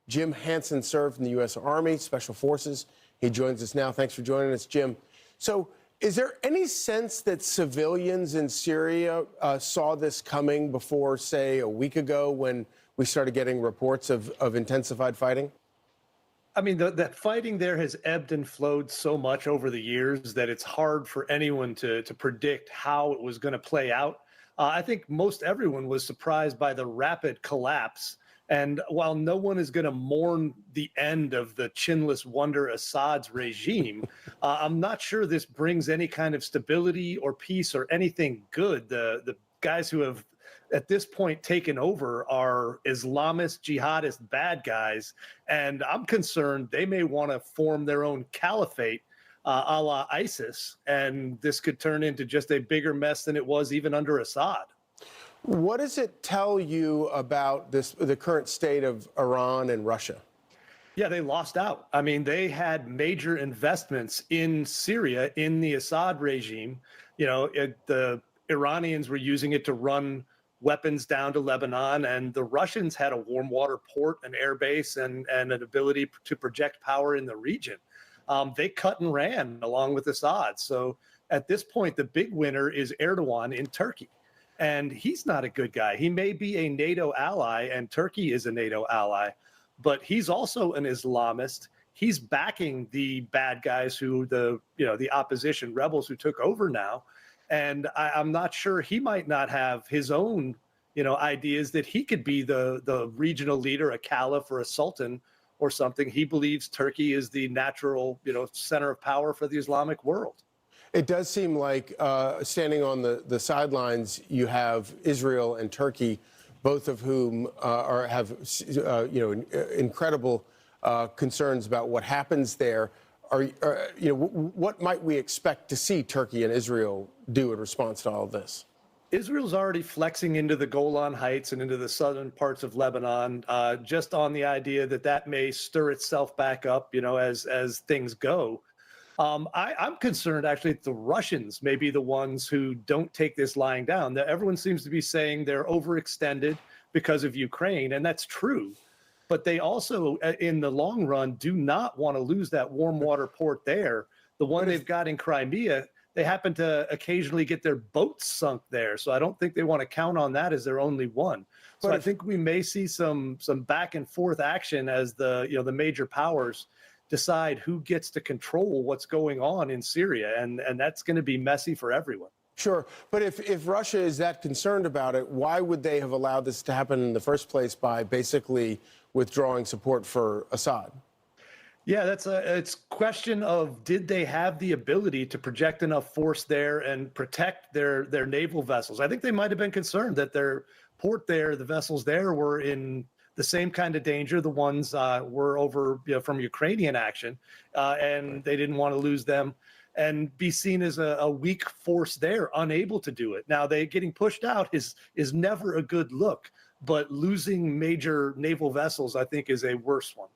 Jim Hanson served in the U.S. Army Special Forces. He joins us now. Thanks for joining us, Jim. So is there any sense that civilians in Syria saw this coming before, say, a week ago when we started getting reports of intensified fighting? I mean, the fighting there has ebbed and flowed so much over the years that it's hard for anyone to predict how it was going to play out. I think most everyone was surprised by the rapid collapse. And while no one is going to mourn the end of the chinless wonder Assad's regime, I'm not sure this brings any kind of stability or peace or anything good. The guys who have at this point taken over are Islamist, jihadist bad guys. And I'm concerned they may want to form their own caliphate a la ISIS. And this could turn into just a bigger mess than it was even under Assad. What does it tell you about the current state of Iran and Russia? Yeah, they lost out. I mean, they had major investments in Syria in the Assad regime. The Iranians were using it to run weapons down to Lebanon, and the Russians had a warm water port, an air base, and an ability to project power in the region. They cut and ran along with Assad. So at this point, the big winner is Erdogan in Turkey. And he's not a good guy. He may be a NATO ally, and Turkey is a NATO ally, but he's also an Islamist. He's backing the bad guys the opposition rebels who took over now. And I'm not sure, he might not have his own, ideas that he could be the regional leader, a caliph or a sultan or something. He believes Turkey is the natural, center of power for the Islamic world. It does seem like standing on the sidelines, you have Israel and Turkey, both of whom have incredible concerns about what happens there. What might we expect to see Turkey and Israel do in response to all of this? Israel's already flexing into the Golan Heights and into the southern parts of Lebanon, just on the idea that may stir itself back up, as things go. I'm concerned, actually, that the Russians may be the ones who don't take this lying down. Everyone seems to be saying they're overextended because of Ukraine, and that's true. But they also, in the long run, do not want to lose that warm water port there. The one they've got in Crimea, they happen to occasionally get their boats sunk there. So I don't think they want to count on that as their only one. So I think we may see some back and forth action as the major powers decide who gets to control what's going on in Syria. And that's going to be messy for everyone. Sure. But if Russia is that concerned about it, why would they have allowed this to happen in the first place by basically withdrawing support for Assad? Yeah, it's question of, did they have the ability to project enough force there and protect their naval vessels? I think they might have been concerned that their port there, the vessels there, were in the same kind of danger the ones were over from Ukrainian action, and they didn't want to lose them and be seen as a weak force there, unable to do it. Now, they getting pushed out is never a good look, but losing major naval vessels, I think, is a worse one.